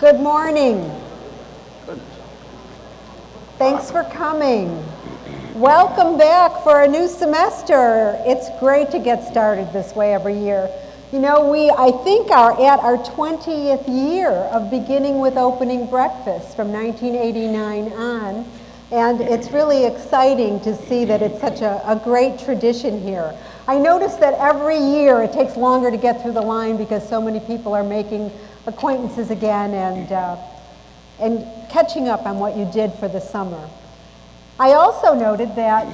Good morning. Thanks for coming. Welcome back for a new semester. It's great to get started this way every year. You know, I think, are at our 20th year of beginning with opening breakfast from 1989 on. And it's really exciting to see that it's such a great tradition here. I notice that every year it takes longer to get through the line because so many people are making acquaintances again and catching up on what you did for the summer. I also noted that,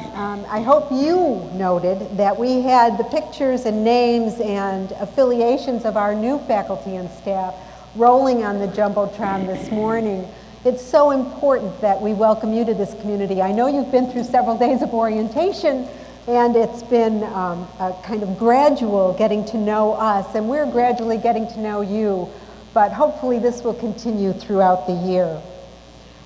I hope you noted, that we had the pictures and names and affiliations of our new faculty and staff rolling on the Jumbotron this morning. It's so important that we welcome you to this community. I know you've been through several days of orientation, and it's been a kind of gradual getting to know us, and we're gradually getting to know you, but hopefully this will continue throughout the year.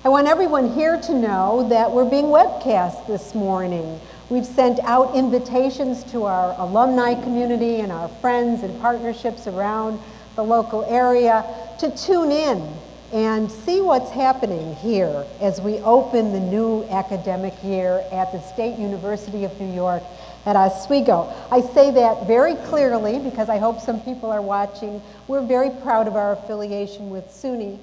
I want everyone here to know that we're being webcast this morning. We've sent out invitations to our alumni community and our friends and partnerships around the local area to tune in and see what's happening here as we open the new academic year at the State University of New York at Oswego. I say that very clearly because I hope some people are watching. We're very proud of our affiliation with SUNY.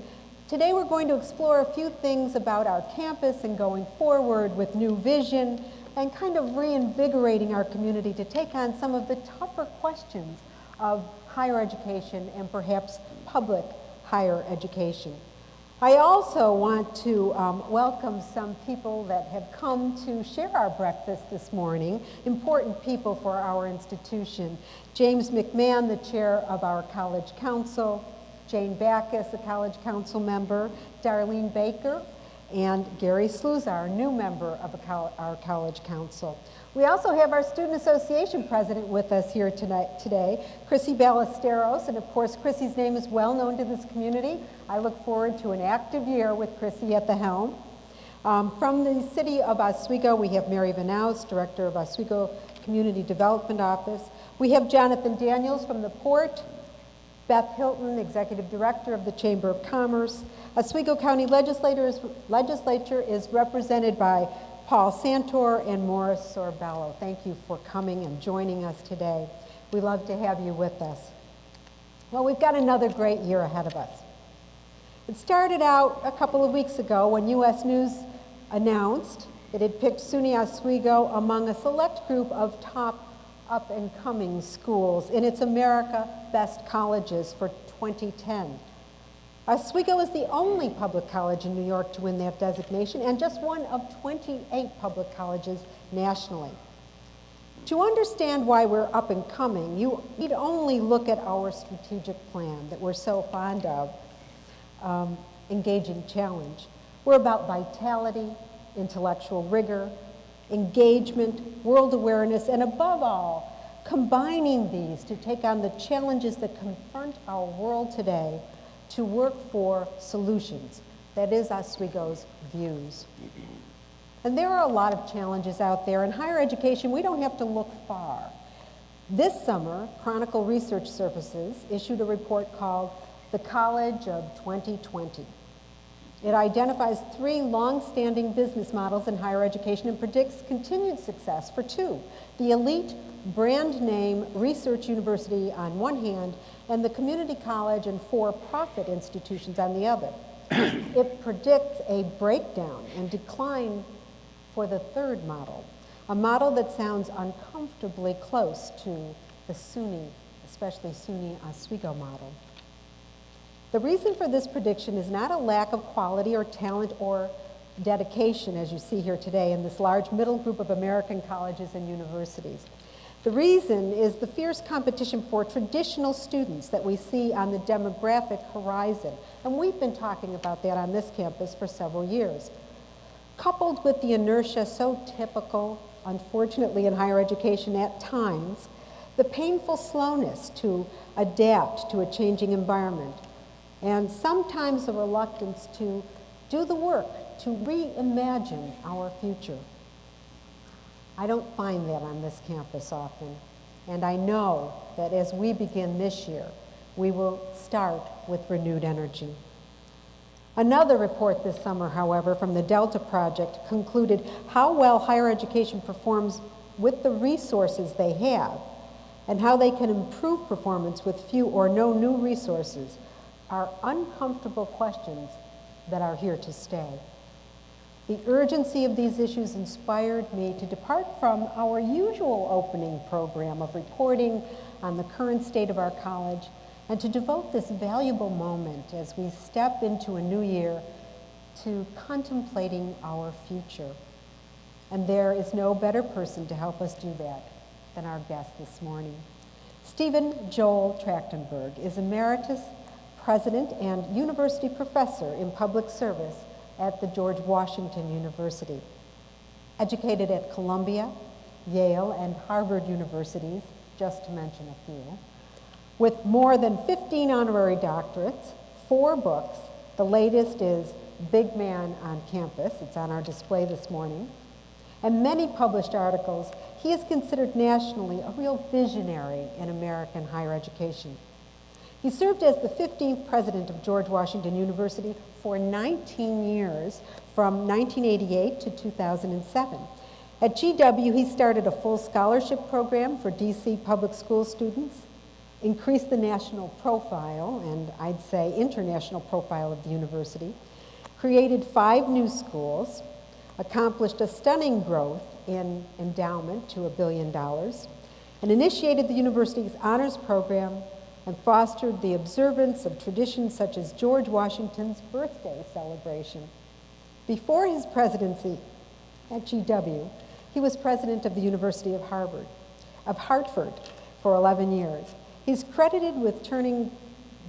Today we're going to explore a few things about our campus and going forward with new vision and kind of reinvigorating our community to take on some of the tougher questions of higher education and perhaps public higher education. I also want to welcome some people that have come to share our breakfast this morning, important people for our institution. James McMahon, the chair of our college council, Jane Backus, a college council member, Darlene Baker, and Gary Sluzar, our new member of our college council. We also have our Student Association president with us here today, Chrissy Ballesteros, and of course Chrissy's name is well known to this community. I look forward to an active year with Chrissy at the helm. From the city of Oswego, we have Mary Vanaus, director of Oswego Community Development Office. We have Jonathan Daniels from the Port, Beth Hilton, Executive Director of the Chamber of Commerce. Oswego County Legislature is represented by Paul Santor and Morris Sorbello. Thank you for coming and joining us today. We love to have you with us. Well, we've got another great year ahead of us. It started out a couple of weeks ago when U.S. News announced it had picked SUNY Oswego among a select group of top up-and-coming schools in its America Best Colleges for 2010. Oswego is the only public college in New York to win that designation and just one of 28 public colleges nationally. To understand why we're up and coming, you need only look at our strategic plan that we're so fond of, Engaging Challenge. We're about vitality, intellectual rigor, engagement, world awareness, and above all, combining these to take on the challenges that confront our world today to work for solutions. That is Oswego's views. And there are a lot of challenges out there. In higher education, we don't have to look far. This summer, Chronicle Research Services issued a report called The College of 2020. It identifies 3 long-standing business models in higher education and predicts continued success for 2, the elite brand name research university on one hand and the community college and for-profit institutions on the other. It predicts a breakdown and decline for the 3rd model, a model that sounds uncomfortably close to the SUNY, especially SUNY Oswego model. The reason for this prediction is not a lack of quality or talent or dedication, as you see here today in this large middle group of American colleges and universities. The reason is the fierce competition for traditional students that we see on the demographic horizon. And we've been talking about that on this campus for several years. Coupled with the inertia so typical, unfortunately, in higher education at times, the painful slowness to adapt to a changing environment, and sometimes the reluctance to do the work to reimagine our future. I don't find that on this campus often, and I know that as we begin this year, we will start with renewed energy. Another report this summer, however, from the Delta Project concluded how well higher education performs with the resources they have and how they can improve performance with few or no new resources are uncomfortable questions that are here to stay. The urgency of these issues inspired me to depart from our usual opening program of reporting on the current state of our college and to devote this valuable moment as we step into a new year to contemplating our future. And there is no better person to help us do that than our guest this morning. Stephen Joel Trachtenberg is Emeritus President and University Professor in Public Service at the George Washington University. Educated at Columbia, Yale, and Harvard Universities, just to mention a few. With more than 15 honorary doctorates, 4 books, the latest is Big Man on Campus, it's on our display this morning, and many published articles, he is considered nationally a real visionary in American higher education. He served as the 15th president of George Washington University for 19 years, from 1988 to 2007. At GW, he started a full scholarship program for DC public school students, increased the national profile, and I'd say international profile of the university, created 5 new schools, accomplished a stunning growth in endowment to $1 billion, and initiated the university's honors program and fostered the observance of traditions such as George Washington's birthday celebration. Before his presidency at GW, he was president of the University of Hartford for 11 years. He's credited with turning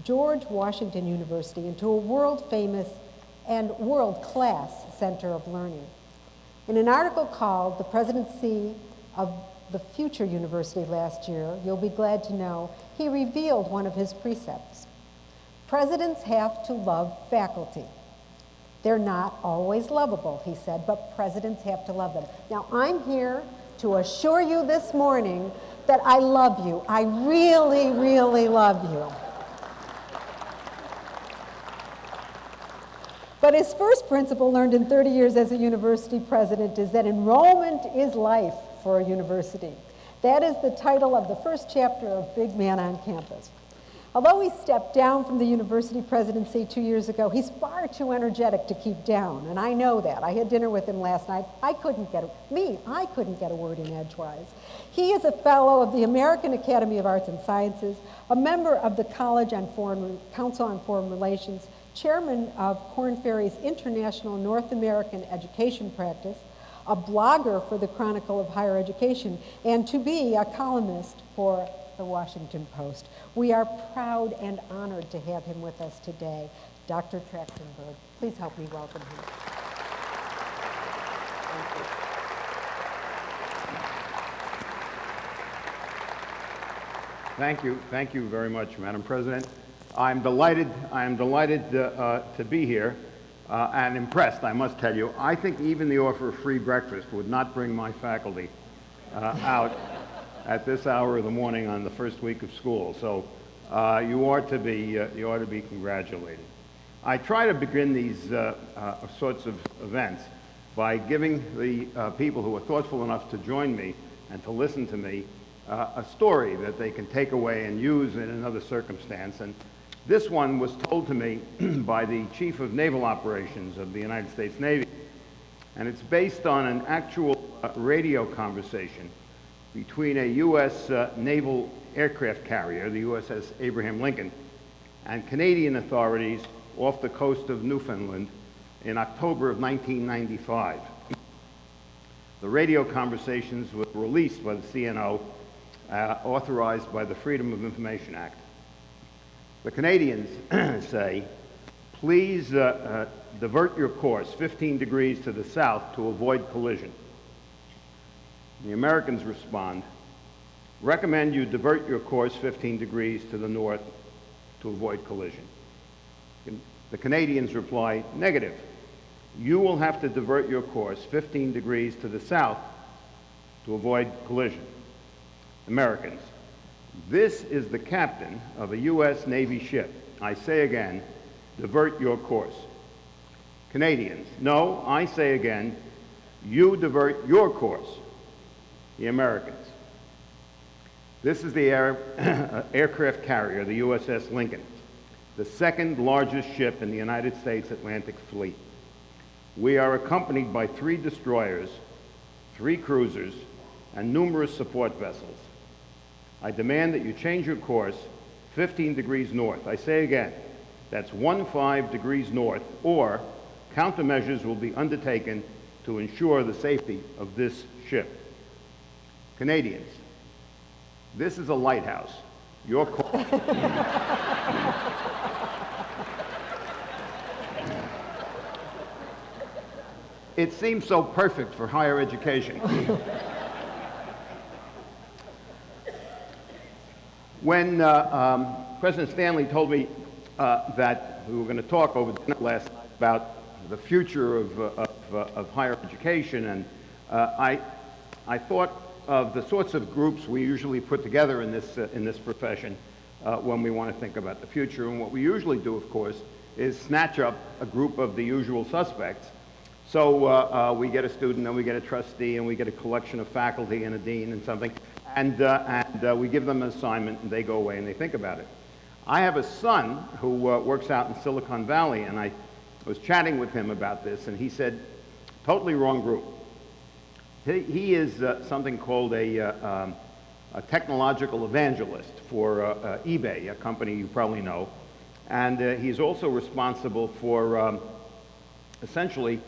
George Washington University into a world-famous and world-class center of learning. In an article called The Presidency of the Future University last year, you'll be glad to know, he revealed one of his precepts. Presidents have to love faculty. They're not always lovable, he said, but presidents have to love them. Now, I'm here to assure you this morning that I love you. I really, really love you. But his first principle, learned in 30 years as a university president, is that enrollment is life for a university. That is the title of the first chapter of Big Man on Campus. Although he stepped down from the university presidency 2 years ago, he's far too energetic to keep down, and I know that. I had dinner with him last night. I couldn't get a word in edgewise. He is a fellow of the American Academy of Arts and Sciences, a member of the Council on Foreign Relations, chairman of Korn Ferry's International North American Education Practice, a blogger for the Chronicle of Higher Education, and to be a columnist for the Washington Post. We are proud and honored to have him with us today. Dr. Trachtenberg, please help me welcome him. Thank you. Thank you very much, Madam President. I'm delighted to be here and impressed, I must tell you. I think even the offer of free breakfast would not bring my faculty out at this hour of the morning on the first week of school. So you ought to be congratulated. I try to begin these sorts of events by giving the people who are thoughtful enough to join me and to listen to me a story that they can take away and use in another circumstance. And this one was told to me by the Chief of Naval Operations of the United States Navy. And it's based on an actual radio conversation between a U.S. naval aircraft carrier, the USS Abraham Lincoln, and Canadian authorities off the coast of Newfoundland in October of 1995. The radio conversations were released by the CNO, authorized by the Freedom of Information Act. The Canadians say, please divert your course 15 degrees to the south to avoid collision. The Americans respond, recommend you divert your course 15 degrees to the north to avoid collision. The Canadians reply, negative. You will have to divert your course 15 degrees to the south to avoid collision. Americans, this is the captain of a U.S. Navy ship. I say again, divert your course. Canadians. No, I say again, you divert your course, the Americans. This is the aircraft carrier, the USS Lincoln, the second largest ship in the United States Atlantic Fleet. We are accompanied by 3 destroyers, 3 cruisers, and numerous support vessels. I demand that you change your course 15 degrees north. I say again, that's 15 degrees north, or countermeasures will be undertaken to ensure the safety of this ship. Canadians, this is a lighthouse. Your course. It seems so perfect for higher education. When President Stanley told me that we were going to talk over dinner last night about the future of higher education, and I thought of the sorts of groups we usually put together in this profession when we want to think about the future. And what we usually do, of course, is snatch up a group of the usual suspects. So we get a student, and we get a trustee, and we get a collection of faculty and a dean and something, and we give them an assignment, and they go away and they think about it. I have a son who works out in Silicon Valley, and I was chatting with him about this, and he said, totally wrong group. He is something called a technological evangelist for eBay, a company you probably know, and he's also responsible for essentially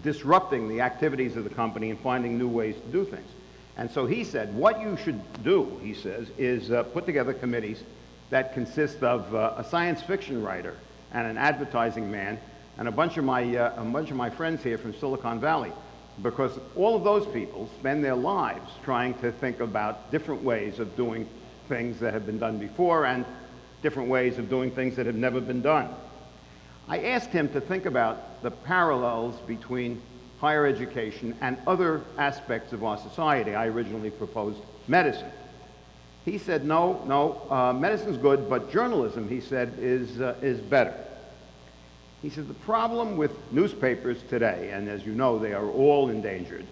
disrupting the activities of the company and finding new ways to do things. And so he said, what you should do, he says, is put together committees that consist of a science fiction writer and an advertising man and a bunch of my friends here from Silicon Valley, because all of those people spend their lives trying to think about different ways of doing things that have been done before and different ways of doing things that have never been done. I asked him to think about the parallels between higher education and other aspects of our society. I originally proposed medicine. He said, no, medicine's good, but journalism, he said, is better. He said, the problem with newspapers today, and as you know, they are all endangered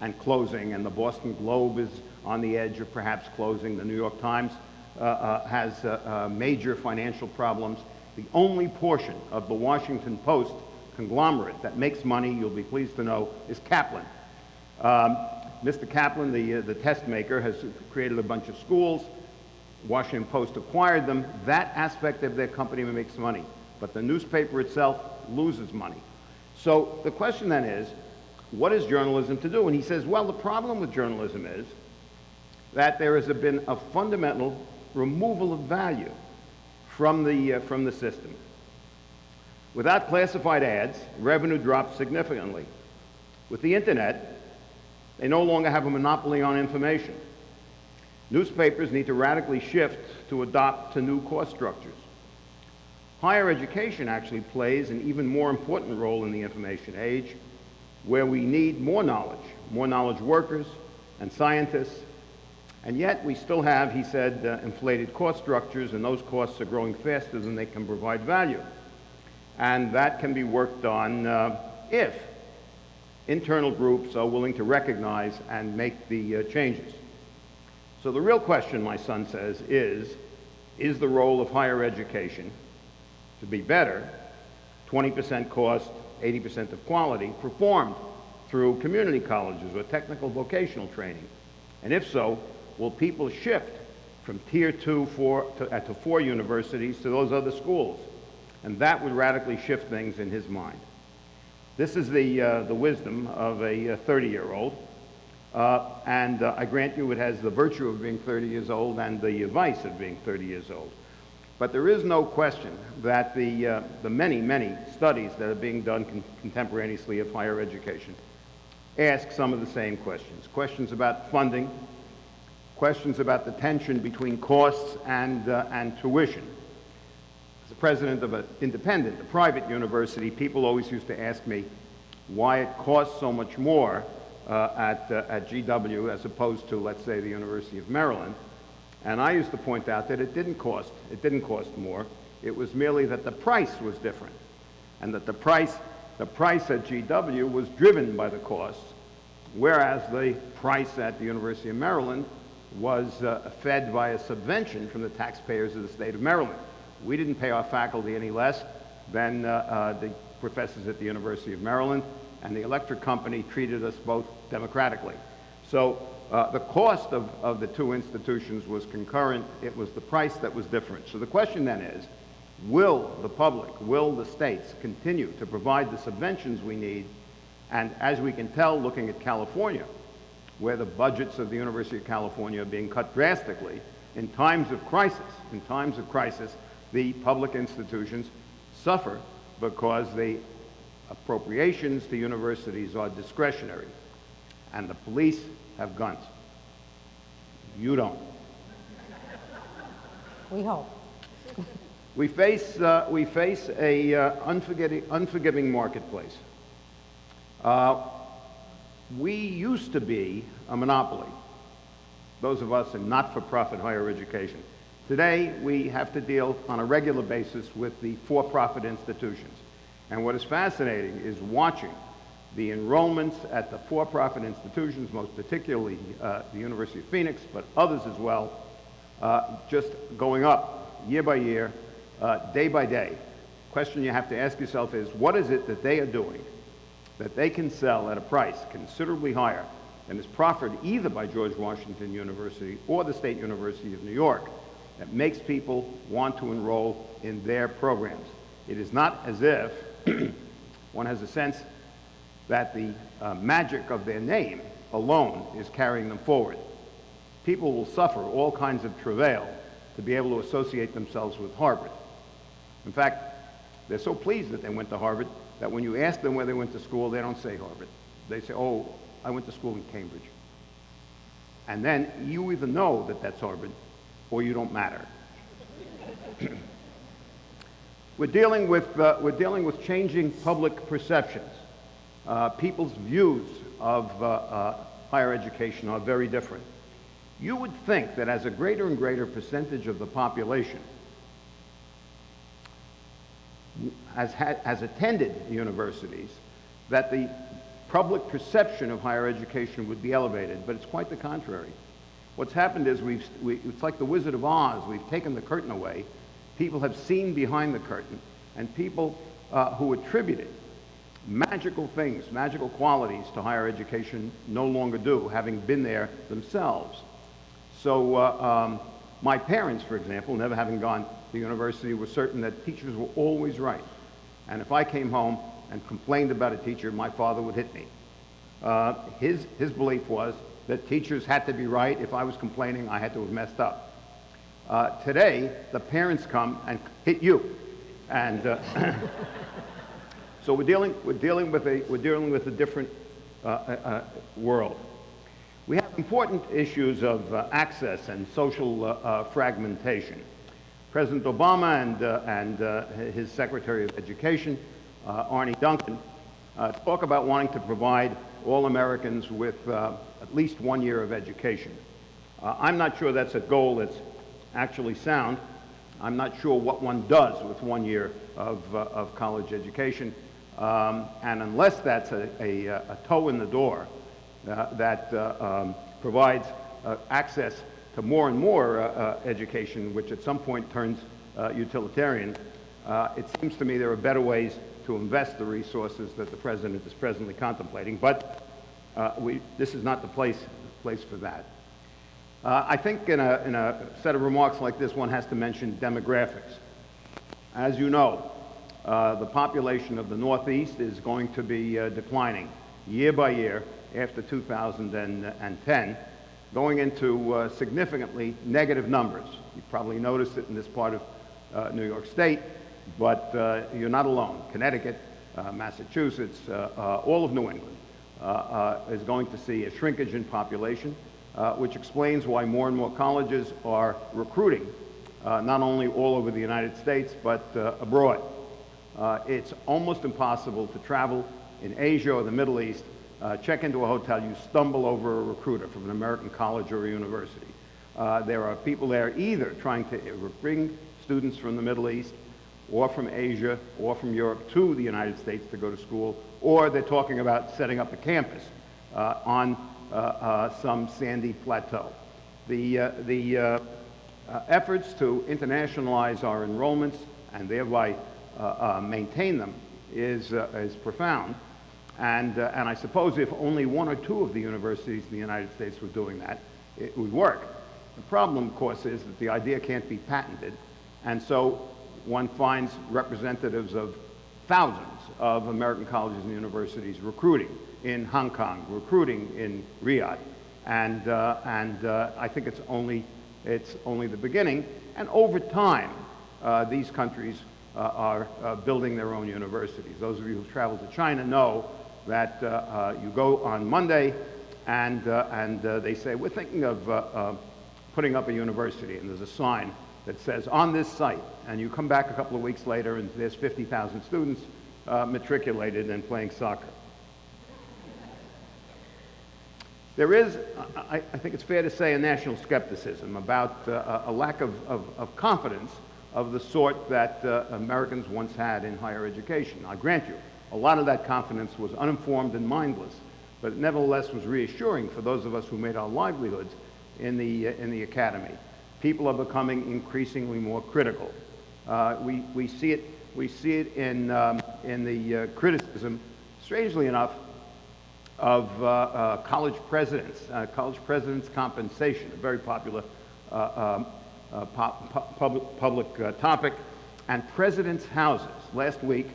and closing, and the Boston Globe is on the edge of perhaps closing. The New York Times has major financial problems. The only portion of the Washington Post conglomerate that makes money, you'll be pleased to know, is Kaplan. Mr. Kaplan, the test maker, has created a bunch of schools. Washington Post acquired them. That aspect of their company makes money, but the newspaper itself loses money. So the question then is, what is journalism to do? And he says, well, the problem with journalism is that there has been a fundamental removal of value from the system. Without classified ads, revenue drops significantly. With the internet, they no longer have a monopoly on information. Newspapers need to radically shift to adapt to new cost structures. Higher education actually plays an even more important role in the information age, where we need more knowledge workers and scientists. And yet we still have, he said, inflated cost structures, and those costs are growing faster than they can provide value. And that can be worked on if internal groups are willing to recognize and make the changes. So the real question, my son says, is the role of higher education to be better, 20% cost, 80% of quality, performed through community colleges or technical vocational training? And if so, will people shift from Tier 2 to 4 universities to those other schools? And that would radically shift things in his mind. This is the wisdom of a 30-year-old. And I grant you it has the virtue of being 30 years old and the vice of being 30 years old. But there is no question that the many, many studies that are being done contemporaneously of higher education ask some of the same questions. Questions about funding, questions about the tension between costs and tuition. As the president of an independent, a private university, people always used to ask me why it costs so much more at GW as opposed to, let's say, the University of Maryland. And I used to point out that it didn't cost more. It was merely that the price was different, and that the price the price at GW was driven by the costs, whereas the price at the University of Maryland was fed by a subvention from the taxpayers of the state of Maryland. We didn't pay our faculty any less than the professors at the University of Maryland, and the electric company treated us both democratically. So the cost of the two institutions was concurrent. It was the price that was different. So the question then is, will the public, will the states continue to provide the subventions we need? And as we can tell, looking at California, where the budgets of the University of California are being cut drastically, in times of crisis, the public institutions suffer because the appropriations to universities are discretionary, and the police have guns. You don't. We hope. We face a unforgiving marketplace. We used to be a monopoly, those of us in not-for-profit higher education. Today, we have to deal on a regular basis with the for-profit institutions. And what is fascinating is watching the enrollments at the for-profit institutions, most particularly the University of Phoenix, but others as well, just going up year by year, day by day. The question you have to ask yourself is, what is it that they are doing that they can sell at a price considerably higher than is proffered either by George Washington University or the State University of New York that makes people want to enroll in their programs? It is not as if one has a sense that the magic of their name alone is carrying them forward. People will suffer all kinds of travail to be able to associate themselves with Harvard. In fact, they're so pleased that they went to Harvard that when you ask them where they went to school, they don't say Harvard. They say, oh, I went to school in Cambridge. And then you either know that that's Harvard or you don't matter. We're dealing with changing public perceptions. People's views of higher education are very different. You would think that as a greater and greater percentage of the population has attended universities, that the public perception of higher education would be elevated, but it's quite the contrary. What's happened is it's like the Wizard of Oz. We've taken the curtain away. People have seen behind the curtain, and people who attributed magical things, magical qualities to higher education no longer do, having been there themselves. So my parents, for example, never having gone to university, were certain that teachers were always right. And if I came home and complained about a teacher, my father would hit me. His belief was that teachers had to be right. If I was complaining, I had to have messed up. Today, the parents come and hit you. And so we're dealing with a different world. We have important issues of access and social fragmentation. President Obama and his Secretary of Education, Arne Duncan, talk about wanting to provide all Americans with at least 1 year of education. I'm not sure that's a goal that's actually sound. I'm not sure what one does with 1 year of college education. And unless that's a toe in the door that provides access to more and more education, which at some point turns utilitarian, it seems to me there are better ways to invest the resources that the President is presently contemplating. But this is not the place for that. I think in a set of remarks like this, one has to mention demographics. As you know, the population of the Northeast is going to be declining year by year after 2010, going into significantly negative numbers. You probably noticed it in this part of New York State, but you're not alone. Connecticut, Massachusetts, all of New England is going to see a shrinkage in population, which explains why more and more colleges are recruiting, not only all over the United States, but abroad. It's almost impossible to travel in Asia or the Middle East, check into a hotel, you stumble over a recruiter from an American college or a university. There are people there either trying to bring students from the Middle East or from Asia or from Europe to the United States to go to school, or they're talking about setting up a campus on some sandy plateau. The efforts to internationalize our enrollments and thereby maintain them is profound. And I suppose if only one or two of the universities in the United States were doing that, it would work. The problem, of course, is that the idea can't be patented, and so one finds representatives of thousands of American colleges and universities recruiting in Hong Kong, recruiting in Riyadh, and I think it's only the beginning. And over time, these countries are building their own universities. Those of you who've traveled to China know that you go on Monday, and they say, we're thinking of putting up a university, and there's a sign that says, on this site, and you come back a couple of weeks later, and there's 50,000 students matriculated and playing soccer. There is, I think it's fair to say, a national skepticism about a lack of confidence of the sort that Americans once had in higher education. I grant you, a lot of that confidence was uninformed and mindless, but it nevertheless was reassuring for those of us who made our livelihoods in the academy. People are becoming increasingly more critical. We see it in the criticism, strangely enough, of college presidents' compensation, a very popular public topic, and presidents' houses. Last week,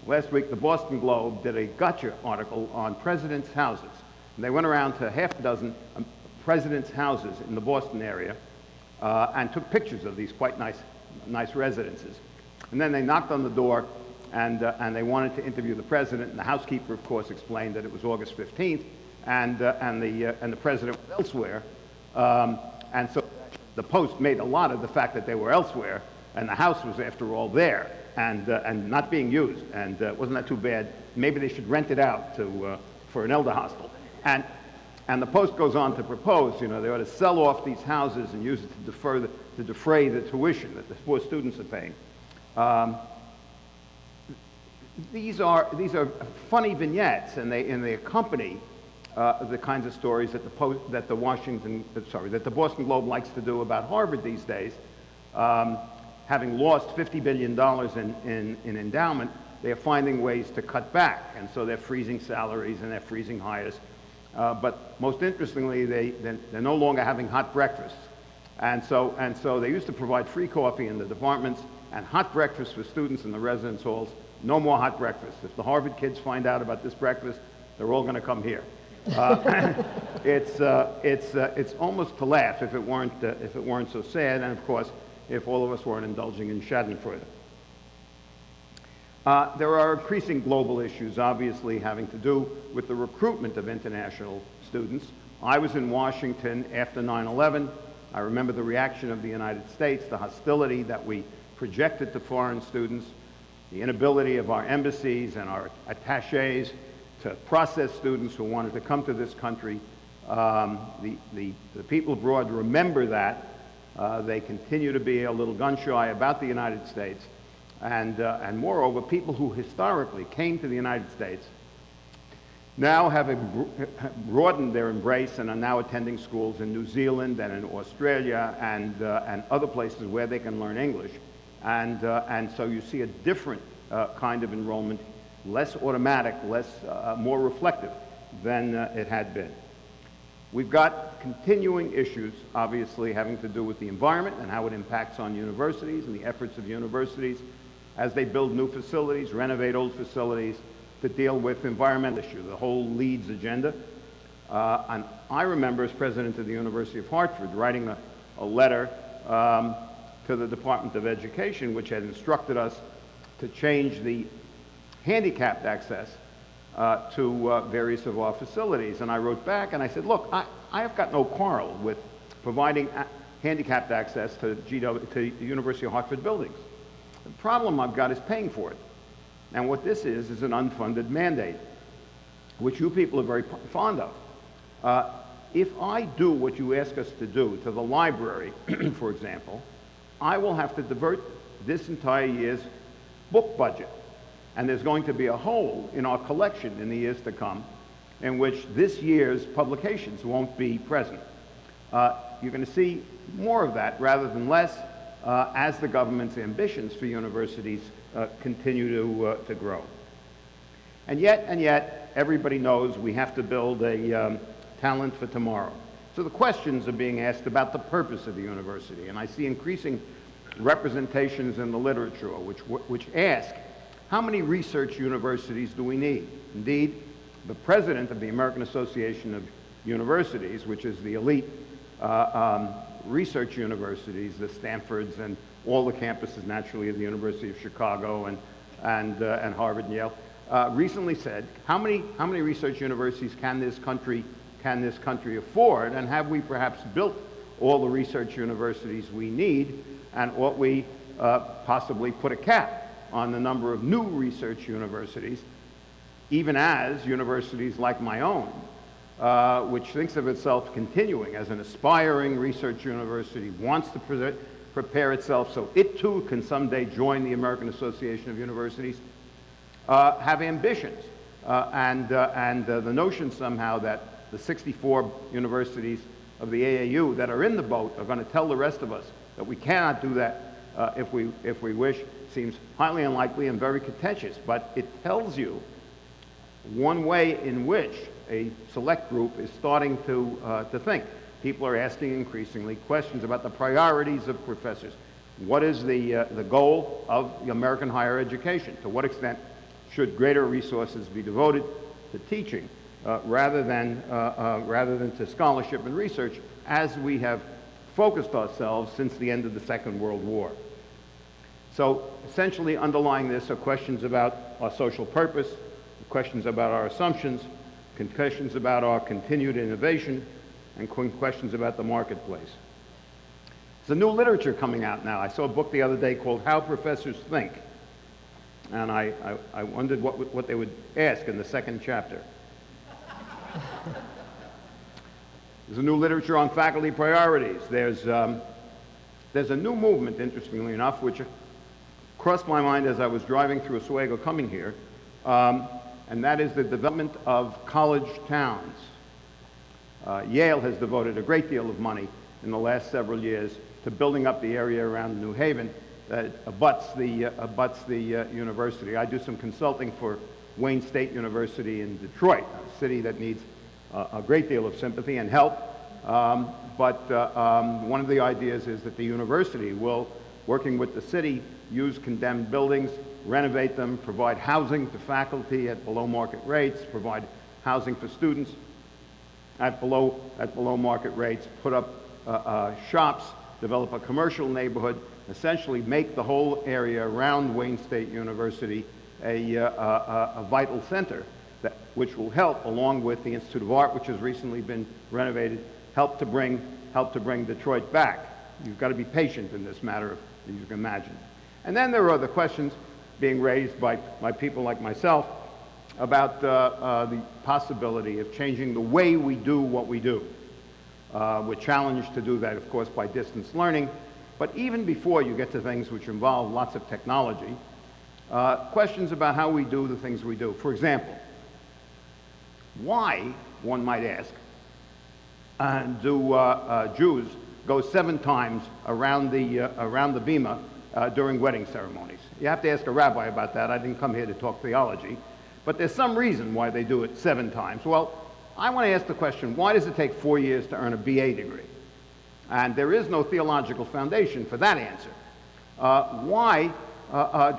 the Boston Globe did a gotcha article on presidents' houses. And they went around to half a dozen presidents' houses in the Boston area and took pictures of these quite nice residences. And then they knocked on the door, and they wanted to interview the president. And the housekeeper, of course, explained that it was August 15th, and the president was elsewhere. And so the Post made a lot of the fact that they were elsewhere, and the house was, after all, there and not being used. And wasn't that too bad? Maybe they should rent it out for an elder hostel. And the Post goes on to propose, they ought to sell off these houses and use it to defray the tuition that the poor students are paying. These are funny vignettes, and they accompany the kinds of stories that the Boston Globe likes to do about Harvard these days. Having lost $50 billion in endowment, they are finding ways to cut back, and so they're freezing salaries and they're freezing hires. But most interestingly, they're no longer having hot breakfasts. And so they used to provide free coffee in the departments and hot breakfast for students in the residence halls. No more hot breakfast. If the Harvard kids find out about this breakfast, they're all going to come here. It's almost to laugh if it weren't so sad, and of course, if all of us weren't indulging in Schadenfreude. There are increasing global issues, obviously, having to do with the recruitment of international students. I was in Washington after 9/11. I remember the reaction of the United States, the hostility that we projected to foreign students, the inability of our embassies and our attachés to process students who wanted to come to this country. The people abroad remember that. They continue to be a little gun-shy about the United States. And moreover, people who historically came to the United States now have broadened their embrace and are now attending schools in New Zealand and in Australia and other places where they can learn English. And so you see a different kind of enrollment, less automatic, more reflective than it had been. We've got continuing issues, obviously, having to do with the environment and how it impacts on universities and the efforts of universities as they build new facilities, renovate old facilities to deal with environmental issues, the whole LEEDs agenda. And I remember, as president of the University of Hartford, writing a letter to the Department of Education, which had instructed us to change the handicapped access to various of our facilities. And I wrote back and I said, look, I have got no quarrel with providing handicapped access to the University of Hartford buildings. The problem I've got is paying for it. And what this is an unfunded mandate, which you people are very fond of. If I do what you ask us to do to the library, for example, I will have to divert this entire year's book budget. And there's going to be a hole in our collection in the years to come in which this year's publications won't be present. You're going to see more of that rather than less as the government's ambitions for universities continue to grow. And yet, everybody knows we have to build a talent for tomorrow. So the questions are being asked about the purpose of the university, and I see increasing representations in the literature which ask, how many research universities do we need? Indeed, the president of the American Association of Universities, which is the elite research universities, the Stanfords and all the campuses naturally of the University of Chicago and Harvard and Yale, recently said, how many research universities can this country afford, and have we perhaps built all the research universities we need, and ought we possibly put a cap on the number of new research universities, even as universities like my own, which thinks of itself continuing as an aspiring research university, wants to prepare itself so it too can someday join the American Association of Universities, have ambitions. And the notion somehow that the 64 universities of the AAU that are in the boat are going to tell the rest of us that we cannot do that if we wish seems highly unlikely and very contentious. But it tells you one way in which a select group is starting to think. People are asking increasingly questions about the priorities of professors. What is the goal of the American higher education? To what extent should greater resources be devoted to teaching rather than to scholarship and research, as we have focused ourselves since the end of the Second World War? So essentially underlying this are questions about our social purpose, questions about our assumptions, questions about our continued innovation, and questions about the marketplace. There's a new literature coming out now. I saw a book the other day called How Professors Think, and I wondered what they would ask in the second chapter. There's a new literature on faculty priorities. There's a new movement, interestingly enough, which crossed my mind as I was driving through Oswego coming here, and that is the development of college towns. Yale has devoted a great deal of money in the last several years to building up the area around New Haven that abuts the university. I do some consulting for Wayne State University in Detroit, a city that needs a great deal of sympathy and help. But one of the ideas is that the university will, working with the city, use condemned buildings, renovate them, provide housing to faculty at below market rates, provide housing for students at below market rates, put up shops, develop a commercial neighborhood, essentially make the whole area around Wayne State University a vital center, which will help, along with the Institute of Art, which has recently been renovated, help to bring Detroit back. You've got to be patient in this matter, as you can imagine. And then there are the questions being raised by people like myself about the possibility of changing the way we do what we do. We're challenged to do that, of course, by distance learning. But even before you get to things which involve lots of technology, questions about how we do the things we do. For example, why, one might ask, do Jews go 7 times around the bima during wedding ceremonies? You have to ask a rabbi about that. I didn't come here to talk theology. But there's some reason why they do it 7 times. Well, I want to ask the question, why does it take 4 years to earn a BA degree? And there is no theological foundation for that answer. Why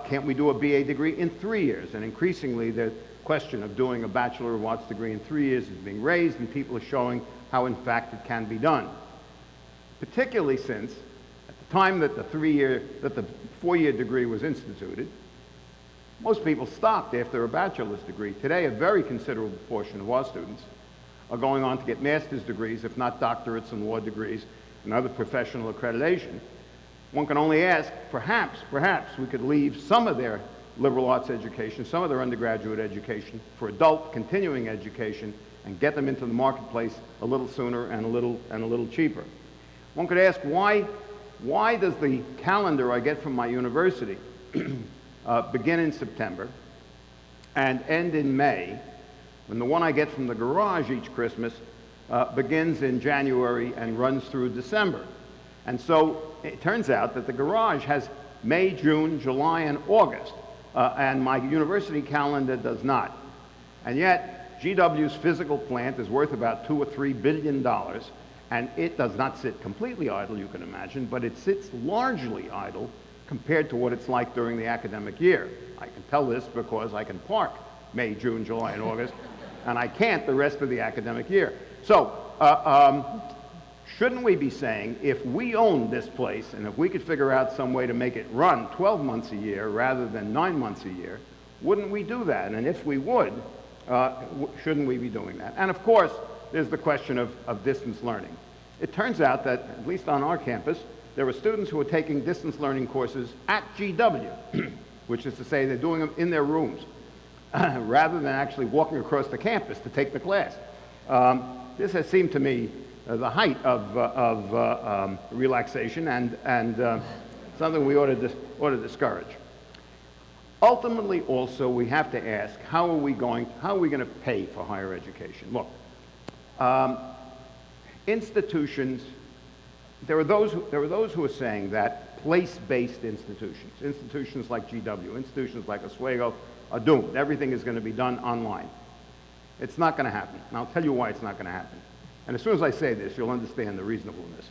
can't we do a BA degree in 3 years? And increasingly, the question of doing a Bachelor of Arts degree in 3 years is being raised, and people are showing how, in fact, it can be done. Particularly since, at the time that the 4-year degree was instituted, most people stopped after a bachelor's degree. Today, a very considerable portion of our students are going on to get master's degrees, if not doctorates and law degrees and other professional accreditation. One can only ask, perhaps we could leave some of their liberal arts education, some of their undergraduate education for adult continuing education and get them into the marketplace a little sooner and a little cheaper. One could ask, why does the calendar I get from my university begin in September and end in May, when the one I get from the garage each Christmas begins in January and runs through December. And so it turns out that the garage has May, June, July, and August, and my university calendar does not. And yet, GW's physical plant is worth about $2 or $3 billion, and it does not sit completely idle, you can imagine, but it sits largely idle compared to what it's like during the academic year. I can tell this because I can park May, June, July, and August, and I can't the rest of the academic year. So, shouldn't we be saying, if we owned this place and if we could figure out some way to make it run 12 months a year rather than 9 months a year, wouldn't we do that? And if we would, shouldn't we be doing that? And of course, there's the question of distance learning. It turns out that, at least on our campus, there are students who are taking distance learning courses at GW, which is to say they're doing them in their rooms, rather than actually walking across the campus to take the class. This has seemed to me the height of relaxation and something we ought to discourage. Ultimately, also, we have to ask, how are we going to pay for higher education? Look, institutions, there are those who are saying that place-based institutions like GW, institutions like Oswego, are doomed. Everything is going to be done online. It's not going to happen, and I'll tell you why it's not going to happen. And as soon as I say this, you'll understand the reasonableness.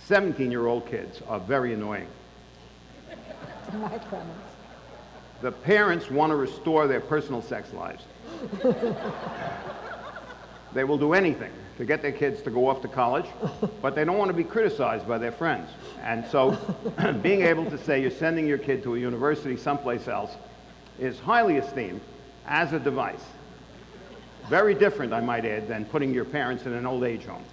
17-year-old kids are very annoying. My premise. The parents want to restore their personal sex lives. They will do anything to get their kids to go off to college, but they don't want to be criticized by their friends. And so being able to say you're sending your kid to a university someplace else is highly esteemed as a device. Very different, I might add, than putting your parents in an old age home.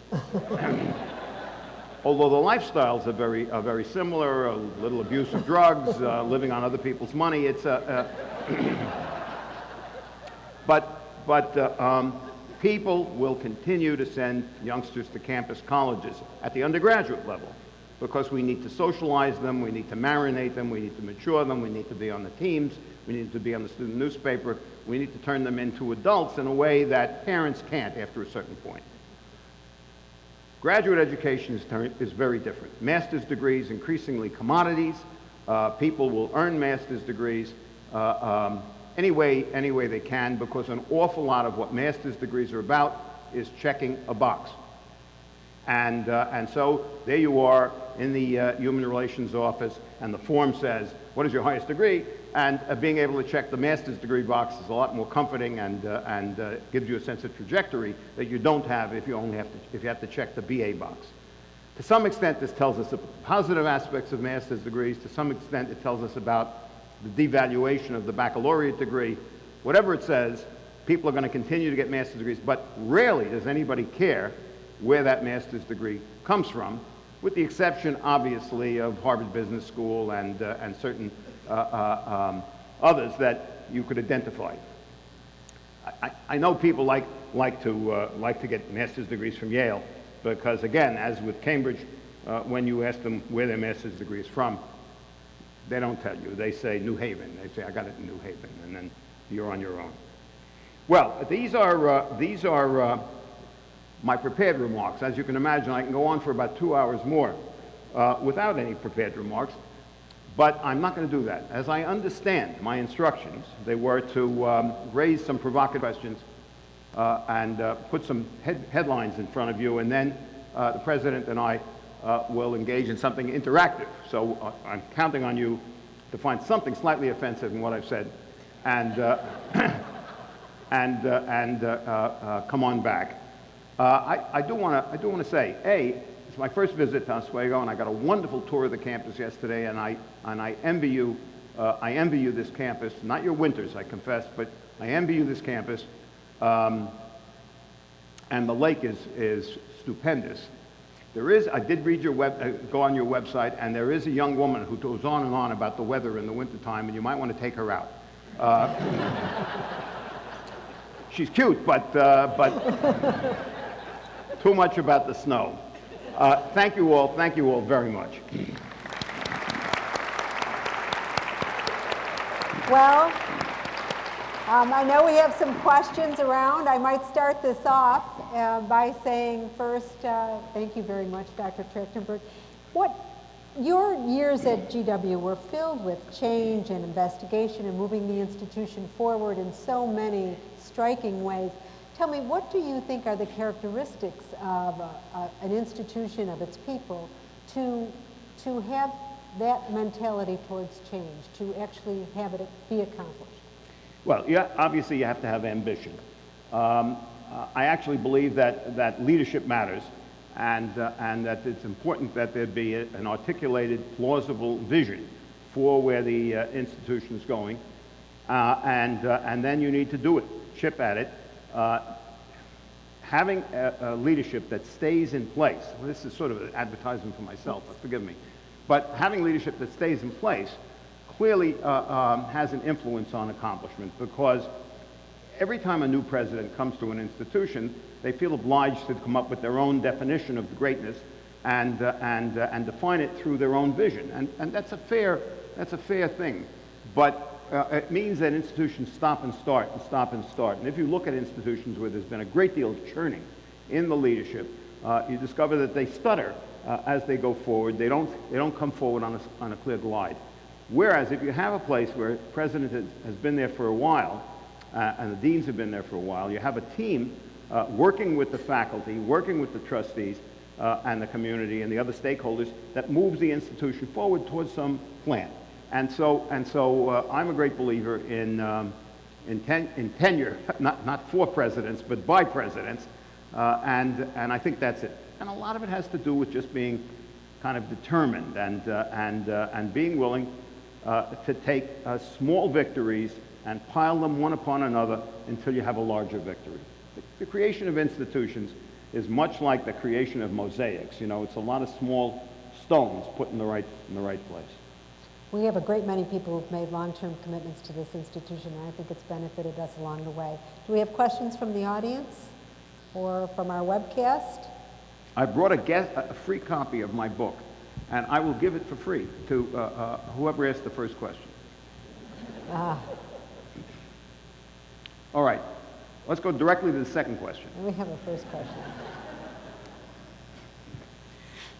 Although the lifestyles are very similar, a little abuse of drugs, living on other people's money, it's people will continue to send youngsters to campus colleges at the undergraduate level because we need to socialize them, we need to marinate them, we need to mature them, we need to be on the teams, we need to be on the student newspaper, we need to turn them into adults in a way that parents can't after a certain point. Graduate education is very different. Master's degrees, increasingly commodities. People will earn master's degrees any way they can, because an awful lot of what master's degrees are about is checking a box. And so there you are in the Human Relations Office, and the form says, what is your highest degree? And being able to check the master's degree box is a lot more comforting and gives you a sense of trajectory that you don't have if you have to check the BA box. To some extent, this tells us the positive aspects of master's degrees. To some extent, it tells us about the devaluation of the baccalaureate degree. Whatever it says, people are going to continue to get master's degrees, but rarely does anybody care where that master's degree comes from, with the exception, obviously, of Harvard Business School and certain others that you could identify. I know people like to get master's degrees from Yale because, again, as with Cambridge, when you ask them where their master's degree is from, they don't tell you. They say New Haven. They say, I got it in New Haven, and then you're on your own. Well, these are my prepared remarks. As you can imagine, I can go on for about 2 hours more without any prepared remarks. But I'm not going to do that. As I understand my instructions, they were to raise some provocative questions and put some headlines in front of you, and then the President and I will engage in something interactive. So I'm counting on you to find something slightly offensive in what I've said, and come on back. I do want to say, it's my first visit to Oswego, and I got a wonderful tour of the campus yesterday, and I envy you. I envy you this campus, not your winters, I confess, but I envy you this campus. And the lake is stupendous. I did read go on your website, and there is a young woman who goes on and on about the weather in the wintertime, and you might want to take her out. She's cute, but too much about the snow. Thank you all very much. Well, I know we have some questions around. I might start this off by saying first, thank you very much, Dr. Trachtenberg. Your years at GW were filled with change and investigation and moving the institution forward in so many striking ways. Tell me, what do you think are the characteristics of an institution, of its people, to have that mentality towards change, to actually have it be accomplished? Well, yeah, obviously you have to have ambition. I actually believe that leadership matters, and that it's important that there be an articulated, plausible vision for where the institution is going, and then you need to do it, chip at it. Having a leadership that stays in place, well, this is sort of an advertisement for myself, but forgive me, but having leadership that stays in place clearly has an influence on accomplishment, because every time a new president comes to an institution, they feel obliged to come up with their own definition of greatness and define it through their own vision. And that's a fair thing. But it means that institutions stop and start and stop and start. And if you look at institutions where there's been a great deal of churning in the leadership, you discover that they stutter as they go forward. They don't come forward on a clear glide. Whereas if you have a place where a president has been there for a while, and the deans have been there for a while, you have a team working with the faculty, working with the trustees, and the community and the other stakeholders that moves the institution forward towards some plan. And so I'm a great believer in tenure, not for presidents, but by presidents, and I think that's it. And a lot of it has to do with just being kind of determined and being willing to take small victories and pile them one upon another until you have a larger victory. The creation of institutions is much like the creation of mosaics. You know, it's a lot of small stones put in the right place. We have a great many people who've made long-term commitments to this institution, and I think it's benefited us along the way. Do we have questions from the audience or from our webcast? I brought a free copy of my book, and I will give it for free to whoever asked the first question. All right, let's go directly to the second question. And we have a first question.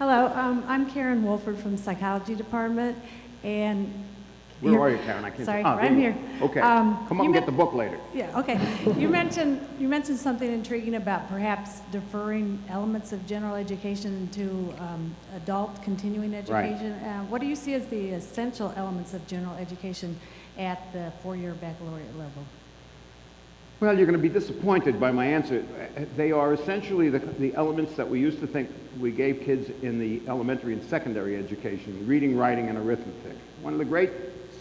Hello, I'm Karen Wolford from the Psychology Department, and where are you, Karen? I can't. Sorry, I'm here. Okay, come up and get the book later. Yeah, okay. You mentioned something intriguing about perhaps deferring elements of general education to adult continuing education. Right. What do you see as the essential elements of general education at the four-year baccalaureate level? Well, you're going to be disappointed by my answer. They are essentially the elements that we used to think we gave kids in the elementary and secondary education: reading, writing, and arithmetic. One of the great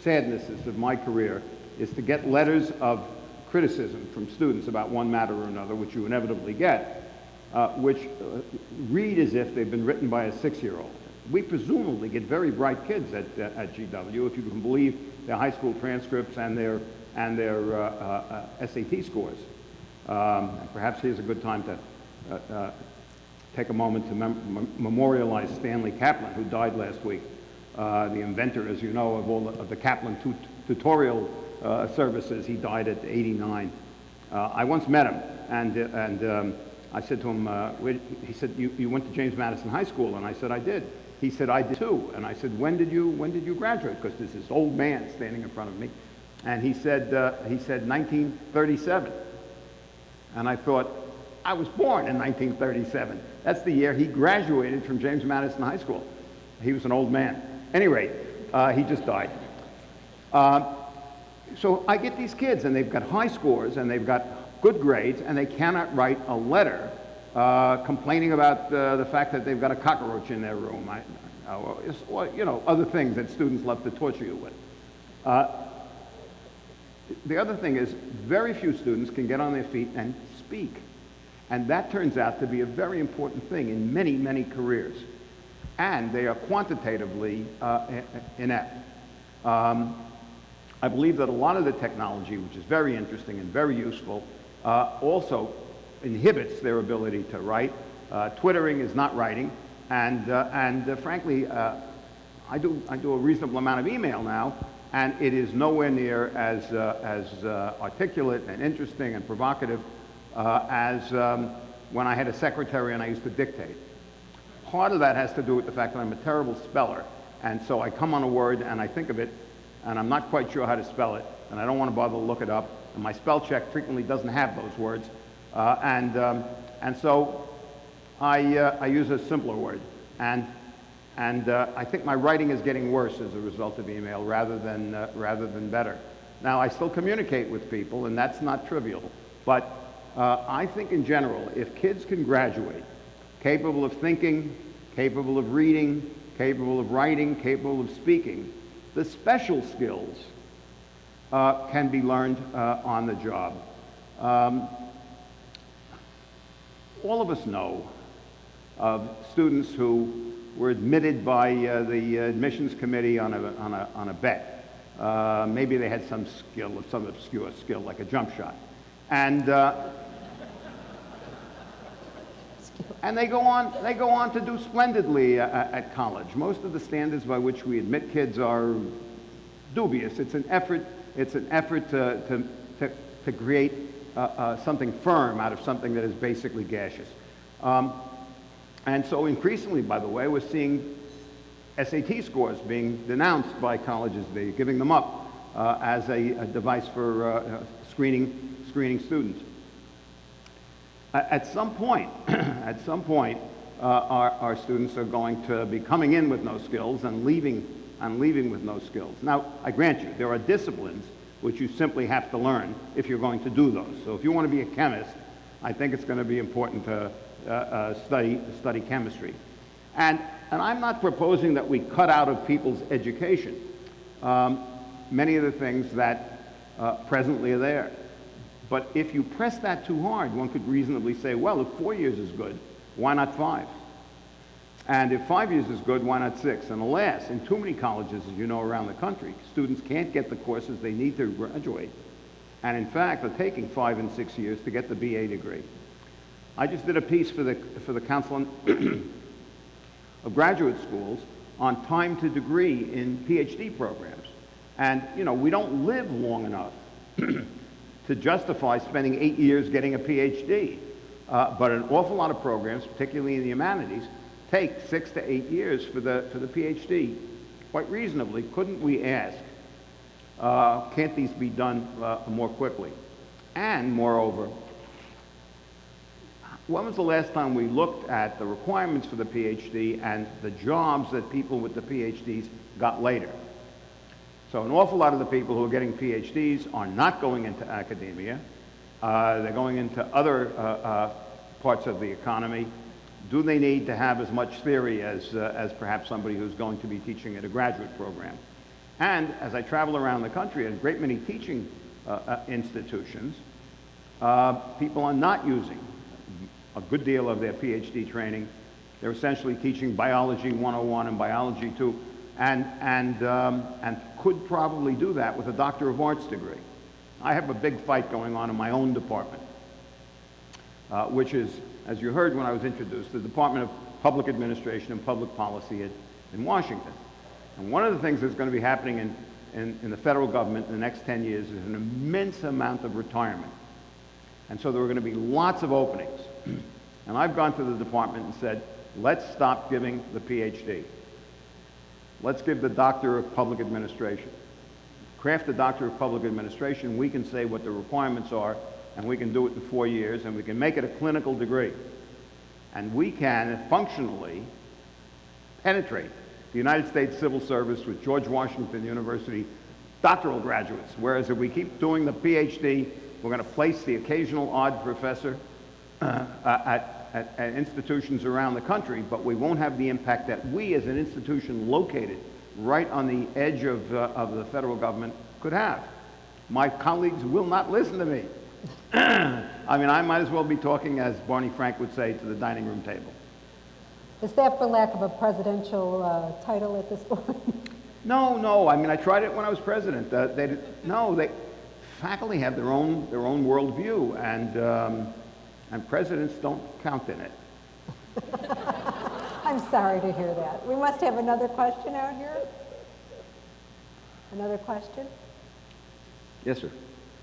sadnesses of my career is to get letters of criticism from students about one matter or another, which you inevitably get, which read as if they've been written by a 6-year-old. We presumably get very bright kids at GW, if you can believe their high school transcripts and their SAT scores. And perhaps here's a good time to take a moment to memorialize Stanley Kaplan, who died last week, the inventor, as you know, of the Kaplan tutorial services. He died at 89. I once met him, and I said to him, he said, you went to James Madison High School? And I said, I did. He said, I did too. And I said, when did you graduate? Because there's this old man standing in front of me. And he said 1937. And I thought, I was born in 1937. That's the year he graduated from James Madison High School. He was an old man. At any rate, he just died. So I get these kids, and they've got high scores, and they've got good grades, and they cannot write a letter complaining about the fact that they've got a cockroach in their room, or, you know, other things that students love to torture you with. The other thing is, very few students can get on their feet and speak. And that turns out to be a very important thing in many, many careers. And they are quantitatively inept. I believe that a lot of the technology, which is very interesting and very useful, also inhibits their ability to write. Twittering is not writing. And frankly, I do a reasonable amount of email now, and it is nowhere near as articulate and interesting and provocative as when I had a secretary and I used to dictate. Part of that has to do with the fact that I'm a terrible speller, and so I come on a word and I think of it, and I'm not quite sure how to spell it, and I don't want to bother to look it up, and my spell check frequently doesn't have those words, and so I use a simpler word, and I think my writing is getting worse as a result of email rather than better. Now, I still communicate with people, and that's not trivial, but I think in general, if kids can graduate capable of thinking, capable of reading, capable of writing, capable of speaking, the special skills can be learned on the job. All of us know of students who were admitted by the admissions committee on a bet. Maybe they had some skill, some obscure skill, like a jump shot. And they go on to do splendidly at college. Most of the standards by which we admit kids are dubious. It's an effort to create something firm out of something that is basically gaseous. And so increasingly, by the way, we're seeing SAT scores being denounced by colleges. They're giving them up as a device for screening students. At some point, our students are going to be coming in with no skills and leaving with no skills. Now, I grant you, there are disciplines which you simply have to learn if you're going to do those. So if you want to be a chemist, I think it's going to be important to study chemistry. And I'm not proposing that we cut out of people's education many of the things that presently are there. But if you press that too hard, one could reasonably say, well, if 4 years is good, why not 5? And if 5 years is good, why not 6? And alas, in too many colleges, as you know, around the country, students can't get the courses they need to graduate. And in fact, are taking 5 and 6 years to get the BA degree. I just did a piece for the Council of Graduate Schools on time to degree in PhD programs. And, you know, we don't live long enough to justify spending 8 years getting a PhD. But an awful lot of programs, particularly in the humanities, take 6 to 8 years for the PhD. Quite reasonably, couldn't we ask, can't these be done more quickly? And moreover, when was the last time we looked at the requirements for the PhD and the jobs that people with the PhDs got later? So an awful lot of the people who are getting PhDs are not going into academia. They're going into other parts of the economy. Do they need to have as much theory as perhaps somebody who's going to be teaching at a graduate program? And as I travel around the country at a great many teaching institutions, people are not using a good deal of their PhD training. They're essentially teaching biology 101 and biology 2, and could probably do that with a Doctor of Arts degree. I have a big fight going on in my own department, which is, as you heard when I was introduced, the Department of Public Administration and Public Policy in Washington. And one of the things that's going to be happening in the federal government in the next 10 years is an immense amount of retirement. And so there are going to be lots of openings. And I've gone to the department and said, let's stop giving the PhD. Let's give the Doctor of Public Administration. Craft the Doctor of Public Administration. We can say what the requirements are, and we can do it in 4 years, and we can make it a clinical degree. And we can functionally penetrate the United States civil service with George Washington University doctoral graduates, whereas if we keep doing the PhD, we're going to place the occasional odd professor at institutions around the country, but we won't have the impact that we as an institution located right on the edge of the federal government could have. My colleagues will not listen to me. I mean, I might as well be talking, as Barney Frank would say, to the dining room table. Is that for lack of a presidential title at this point? No. I mean, I tried it when I was president. Faculty have their own worldview, and presidents don't count in it. I'm sorry to hear that. We must have another question out here. Another question? Yes, sir.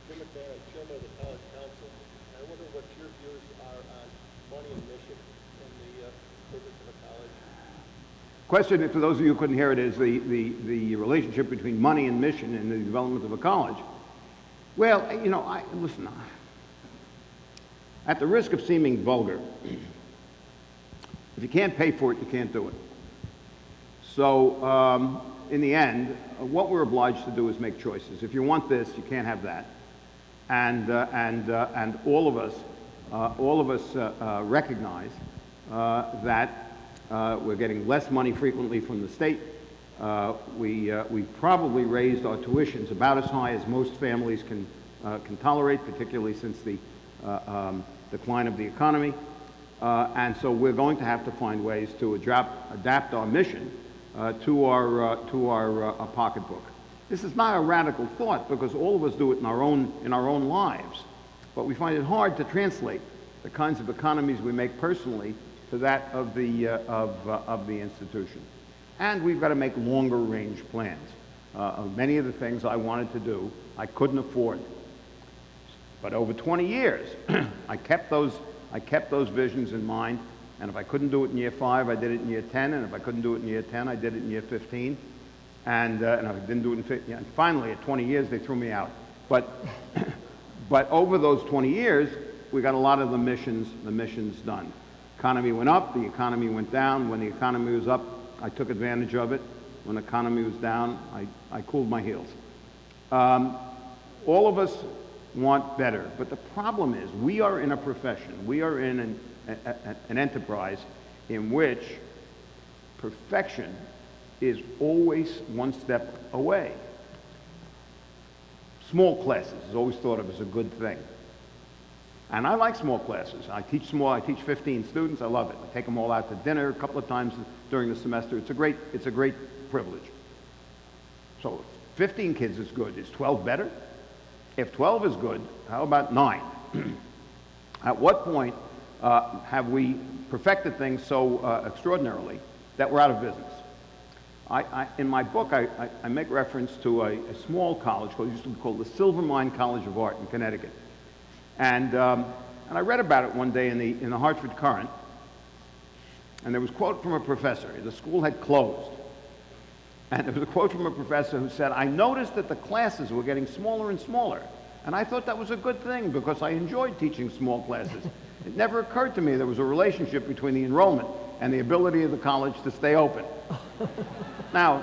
Jim McMahon, I'm chairman of the College Council. I wonder what your views are on money and mission and the purpose of a college. Question, for those of you who couldn't hear it, is the relationship between money and mission in the development of a college. Well, you know, listen, at the risk of seeming vulgar, if you can't pay for it, you can't do it. So, in the end, what we're obliged to do is make choices. If you want this, you can't have that. And all of us recognize that we're getting less money frequently from the state. We've probably raised our tuitions about as high as most families can tolerate, particularly since the decline of the economy. And so we're going to have to find ways to adapt our mission to our pocketbook. This is not a radical thought because all of us do it in our own lives, but we find it hard to translate the kinds of economies we make personally to that of the institution. And we've got to make longer range plans. Many of the things I wanted to do, I couldn't afford. But over 20 years, I kept those visions in mind. And if I couldn't do it in year 5, I did it in year 10. And if I couldn't do it in year 10, I did it in year 15. And if I didn't do it in 15, and finally at 20 years, they threw me out. But over those 20 years, we got a lot of the missions done. Economy went up, the economy went down. When the economy was up, I took advantage of it. When the economy was down, I cooled my heels. All of us want better, but the problem is we are in a profession, we are in an enterprise in which perfection is always one step away. Small classes is always thought of as a good thing. And I like small classes. I teach 15 students, I love it. I take them all out to dinner a couple of times during the semester. It's a great privilege. So 15 kids is good. Is 12 better? If 12 is good, how about 9? At what point have we perfected things so extraordinarily that we're out of business? In my book, I make reference to a small college used to be called the Silvermine College of Art in Connecticut. And I read about it one day in the Hartford Courant, and there was a quote from a professor. The school had closed. And there was a quote from a professor who said, I noticed that the classes were getting smaller and smaller. And I thought that was a good thing because I enjoyed teaching small classes. It never occurred to me there was a relationship between the enrollment and the ability of the college to stay open. Now,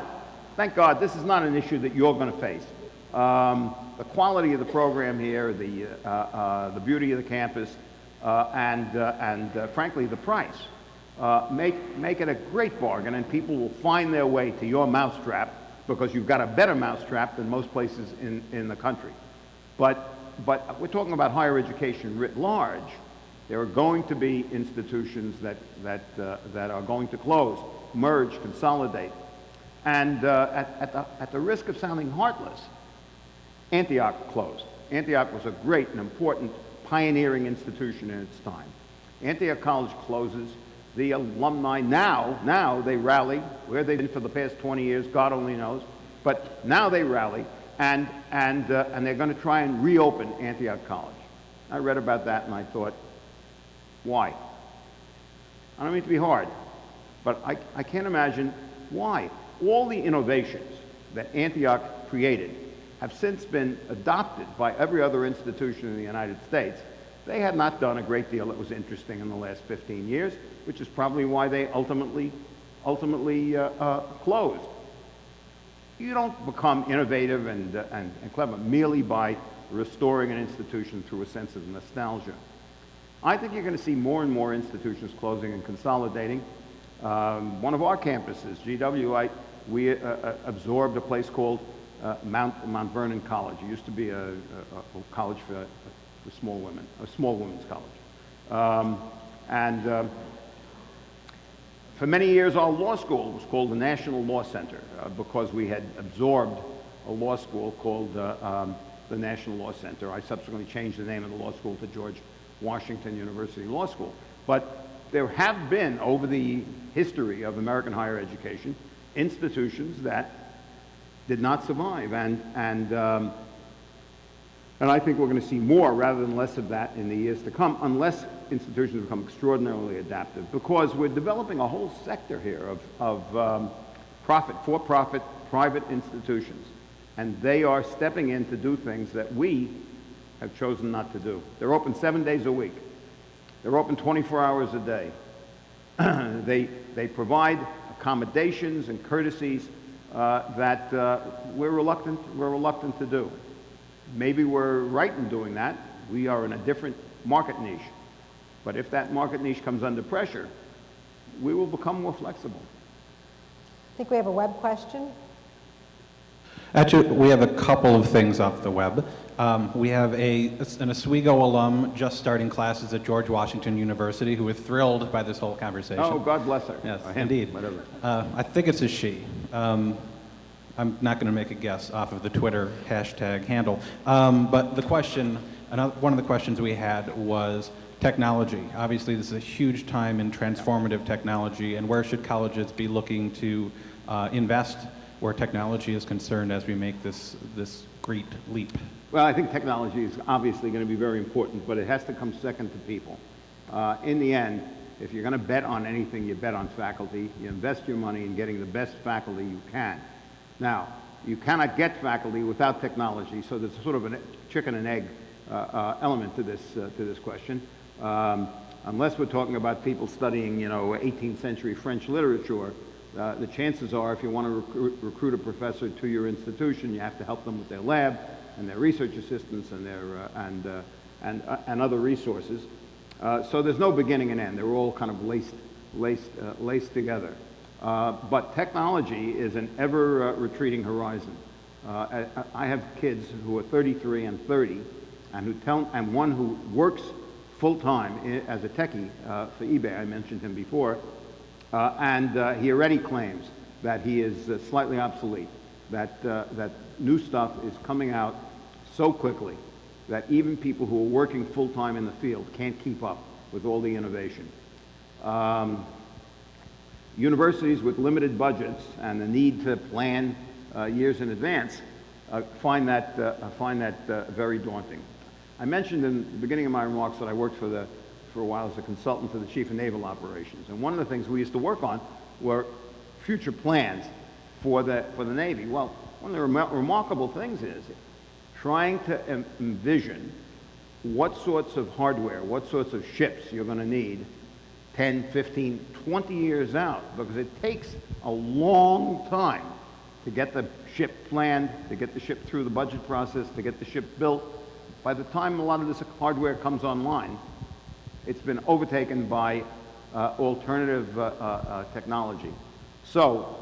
thank God, this is not an issue that you're going to face. The quality of the program here, the beauty of the campus, and frankly, the price. Make it a great bargain, and people will find their way to your mousetrap because you've got a better mousetrap than most places in the country. But we're talking about higher education writ large. There are going to be institutions that are going to close, merge, consolidate. And at the risk of sounding heartless, Antioch closed. Antioch was a great and important pioneering institution in its time. Antioch College closes. The alumni now they rally. Where they've been for the past 20 years, God only knows. But now they rally, and they're going to try and reopen Antioch College. I read about that and I thought, why? I don't mean to be hard, but I can't imagine why. All the innovations that Antioch created have since been adopted by every other institution in the United States. They had not done a great deal that was interesting in the last 15 years, which is probably why they ultimately closed. You don't become innovative and clever merely by restoring an institution through a sense of nostalgia. I think you're going to see more and more institutions closing and consolidating. One of our campuses, GW, we absorbed a place called Mount Vernon College. It used to be a college for small women, a small women's college. For many years, our law school was called the National Law Center because we had absorbed a law school called the National Law Center. I subsequently changed the name of the law school to George Washington University Law School. But there have been, over the history of American higher education, institutions that did not survive. And I think we're going to see more rather than less of that in the years to come, unless institutions become extraordinarily adaptive, because we're developing a whole sector here of for-profit, private institutions, and they are stepping in to do things that we have chosen not to do. They're open 7 days a week. They're open 24 hours a day. They provide accommodations and courtesies that we're reluctant to do. Maybe we're right in doing that. We are in a different market niche. But if that market niche comes under pressure, we will become more flexible. I think we have a web question. Actually, we have a couple of things off the web. We have an Oswego alum just starting classes at George Washington University who is thrilled by this whole conversation. Oh, God bless her. Yes, Or him, indeed. whatever. I think it's a she. I'm not going to make a guess off of the Twitter hashtag handle. But the question, one of the questions we had was technology. Obviously, this is a huge time in transformative technology, and where should colleges be looking to invest where technology is concerned as we make this great leap? Well, I think technology is obviously going to be very important, but it has to come second to people. In the end, if you're going to bet on anything, you bet on faculty. You invest your money in getting the best faculty you can. Now, you cannot get faculty without technology, so there's sort of a chicken and egg element to this question. Unless we're talking about people studying, 18th century French literature, the chances are if you want to recruit a professor to your institution, you have to help them with their lab and their research assistants and their and other resources. So there's no beginning and end. They're all kind of laced together. But technology is an ever retreating horizon. I have kids who are 33 and 30, and one who works full-time as a techie for eBay. I mentioned him before, and he already claims that he is slightly obsolete. That new stuff is coming out so quickly that even people who are working full-time in the field can't keep up with all the innovation. Universities with limited budgets and the need to plan years in advance find that very daunting. I mentioned in the beginning of my remarks that I worked for a while as a consultant to the Chief of Naval Operations, and one of the things we used to work on were future plans for the Navy. Well, one of the remarkable things is trying to envision what sorts of hardware, what sorts of ships you're going to need 10, 15, 20 years out, because it takes a long time to get the ship planned, to get the ship through the budget process, to get the ship built. By the time a lot of this hardware comes online, it's been overtaken by alternative technology. So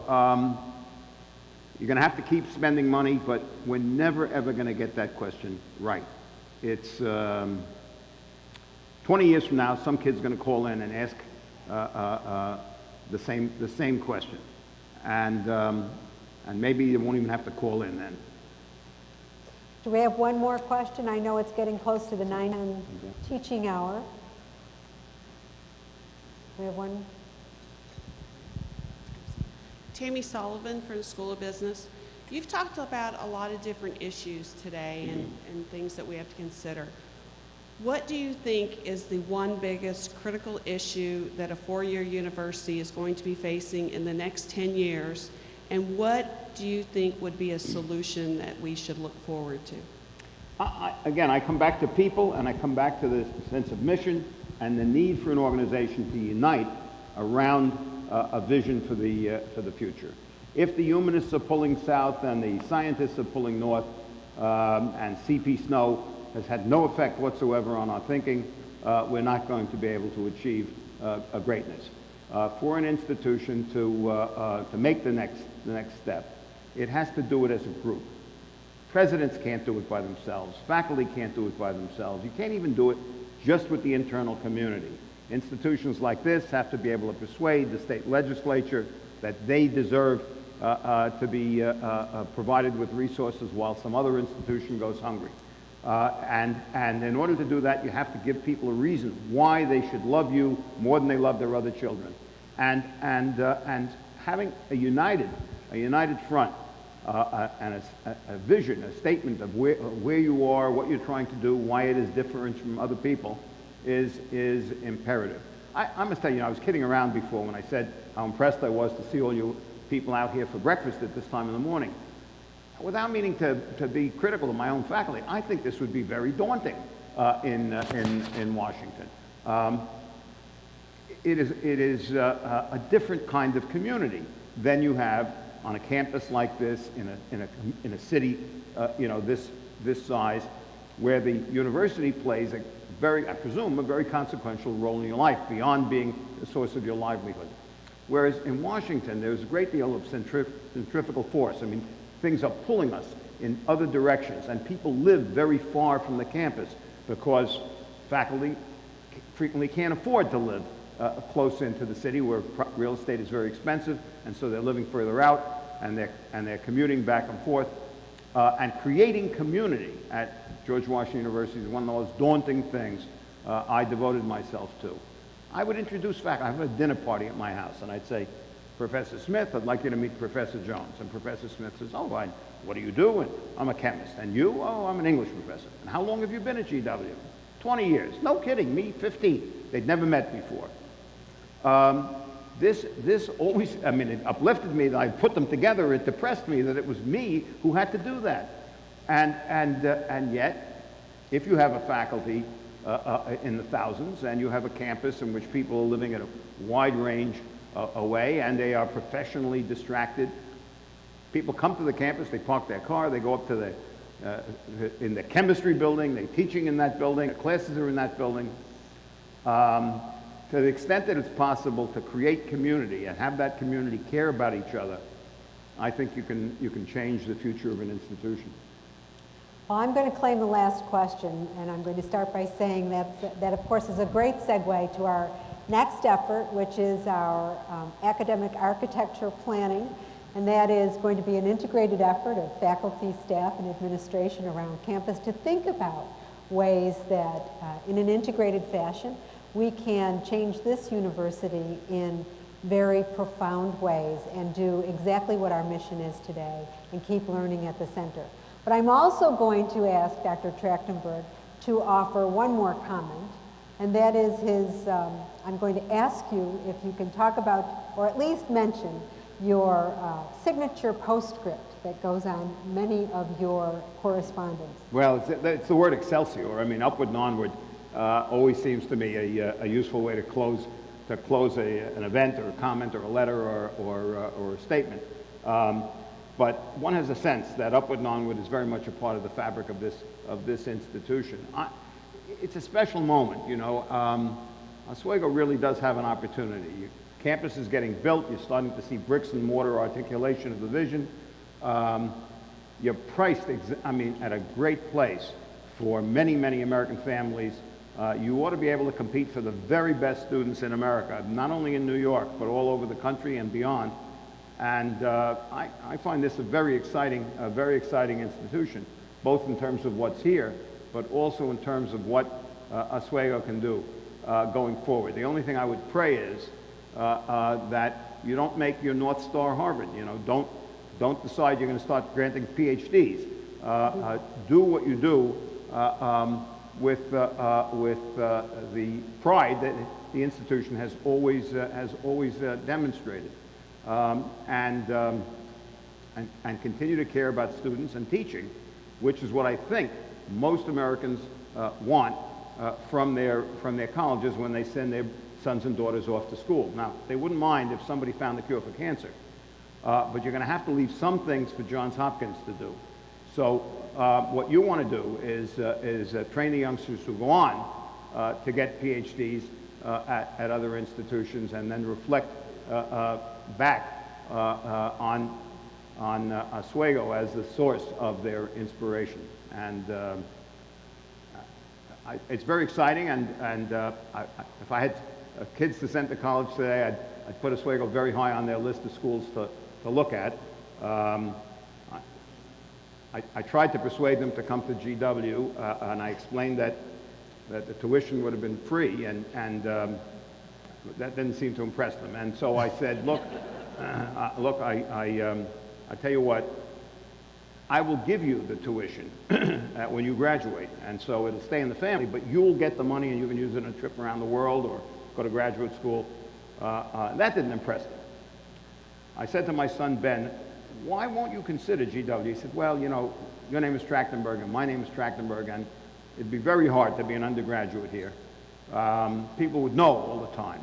you're going to have to keep spending money, but we're never, ever going to get that question right. It's 20 years from now, some kid's going to call in and ask the same question, and maybe you won't even have to call in then. Do we have one more question? I know it's getting close to the 9 teaching hour. We have one. Tammy Sullivan from the School of Business. You've talked about a lot of different issues today and things that we have to consider. What do you think is the one biggest critical issue that a four-year university is going to be facing in the next 10 years? And what do you think would be a solution that we should look forward to? Again, I come back to people, and I come back to the sense of mission and the need for an organization to unite around a vision for the future. If the humanists are pulling south and the scientists are pulling north, and CP Snow has had no effect whatsoever on our thinking, we're not going to be able to achieve a greatness. For an institution to make the next step, it has to do it as a group. Presidents can't do it by themselves. Faculty can't do it by themselves. You can't even do it just with the internal community. Institutions like this have to be able to persuade the state legislature that they deserve to be provided with resources while some other institution goes hungry. And in order to do that, you have to give people a reason why they should love you more than they love their other children. And having a united front and a vision, a statement of where you are, what you're trying to do, why it is different from other people, is imperative. I must tell you, I was kidding around before when I said how impressed I was to see all you people out here for breakfast at this time in the morning. Without meaning to be critical of my own faculty, I think this would be very daunting in Washington. It is a different kind of community than you have on a campus like this in a city, you know, this size, where the university plays I presume, a very consequential role in your life beyond being the source of your livelihood. Whereas in Washington, there's a great deal of centrifugal force. I mean, things are pulling us in other directions, and people live very far from the campus because faculty frequently can't afford to live close into the city where real estate is very expensive, and so they're living further out, and they're commuting back and forth. And creating community at George Washington University is one of the most daunting things I devoted myself to. I would introduce faculty. I have a dinner party at my house, and I'd say, Professor Smith, I'd like you to meet Professor Jones. And Professor Smith says, oh, fine. What do you do? And I'm a chemist. And you? Oh, I'm an English professor. And how long have you been at GW? 20 years. No kidding, me, 15. They'd never met before. This always, I mean, it uplifted me that I put them together. It depressed me that it was me who had to do that. And yet, if you have a faculty in the thousands, and you have a campus in which people are living at a wide range away, and they are professionally distracted, people come to the campus, they park their car, they go up to in the chemistry building, they're teaching in that building, the classes are in that building. To the extent that it's possible to create community and have that community care about each other, I think you can change the future of an institution. Well, I'm going to claim the last question, and I'm going to start by saying that of course, is a great segue to our next effort, which is our academic architecture planning, and that is going to be an integrated effort of faculty, staff, and administration around campus to think about ways that, in an integrated fashion, we can change this university in very profound ways and do exactly what our mission is today and keep learning at the center. But I'm also going to ask Dr. Trachtenberg to offer one more comment, and that is I'm going to ask you if you can talk about, or at least mention, your signature postscript that goes on many of your correspondence. Well, it's the word Excelsior. I mean, upward and onward always seems to me a useful way to close an event or a comment or a letter or a statement. But one has a sense that upward and onward is very much a part of the fabric of this institution. It's a special moment, you know. Oswego really does have an opportunity. Campus is getting built. You're starting to see bricks and mortar articulation of the vision. You're priced, at a great place for many, many American families. You ought to be able to compete for the very best students in America, not only in New York, but all over the country and beyond. And I find this a very exciting institution, both in terms of what's here, but also in terms of what Oswego can do going forward. The only thing I would pray is that you don't make your North Star Harvard. You know, don't decide you're going to start granting PhDs. Do what you do with the pride that the institution has always demonstrated, and continue to care about students and teaching, which is what I think most Americans want from their colleges when they send their sons and daughters off to school. Now, they wouldn't mind if somebody found the cure for cancer, but you're going to have to leave some things for Johns Hopkins to do. So what you want to do is train the youngsters who go on to get PhDs at other institutions, and then reflect back on Oswego as the source of their inspiration. And it's very exciting, and if I had kids to send to college today, I'd put Oswego very high on their list of schools to look at. I tried to persuade them to come to GW, and I explained that the tuition would have been free, and that didn't seem to impress them. And so I said, look, I tell you what, I will give you the tuition when you graduate, and so it'll stay in the family, but you'll get the money and you can use it on a trip around the world or go to graduate school. That didn't impress them. I said to my son, Ben, why won't you consider GW? He said, well, you know, your name is Trachtenberg and my name is Trachtenberg, and it'd be very hard to be an undergraduate here. People would know all the time.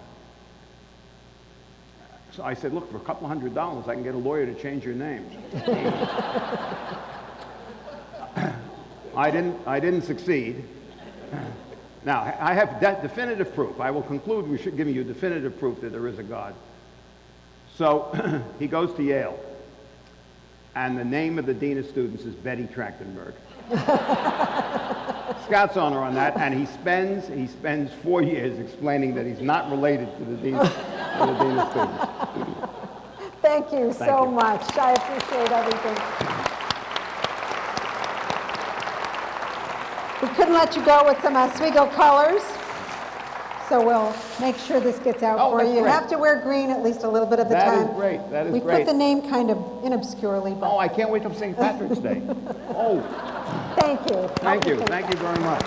So I said, look, for a couple $100, I can get a lawyer to change your name. I didn't succeed. Now, I have definitive proof. I will conclude we should give you definitive proof that there is a God. So he goes to Yale, and the name of the dean of students is Betty Trachtenberg. Scout's honor on that, and he spends 4 years explaining that he's not related to the dean of students. Thank you so much. I appreciate everything. We couldn't let you go with some Oswego colors, so we'll make sure this gets out for you. You have to wear green at least a little bit of the time. That is great. That is we great. We put the name kind of in obscurely. But oh, I can't wait till St. Patrick's Day. Oh. Thank you. Thank you. Thank you very much.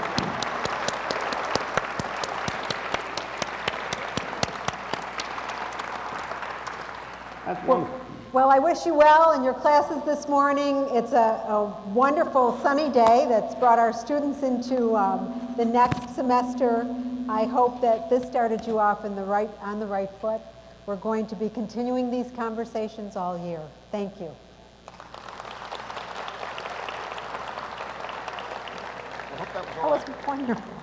That's wonderful. Well, I wish you well in your classes this morning. It's a wonderful sunny day that's brought our students into the next semester. I hope that this started you off on the right foot. We're going to be continuing these conversations all year. Thank you. That was wonderful.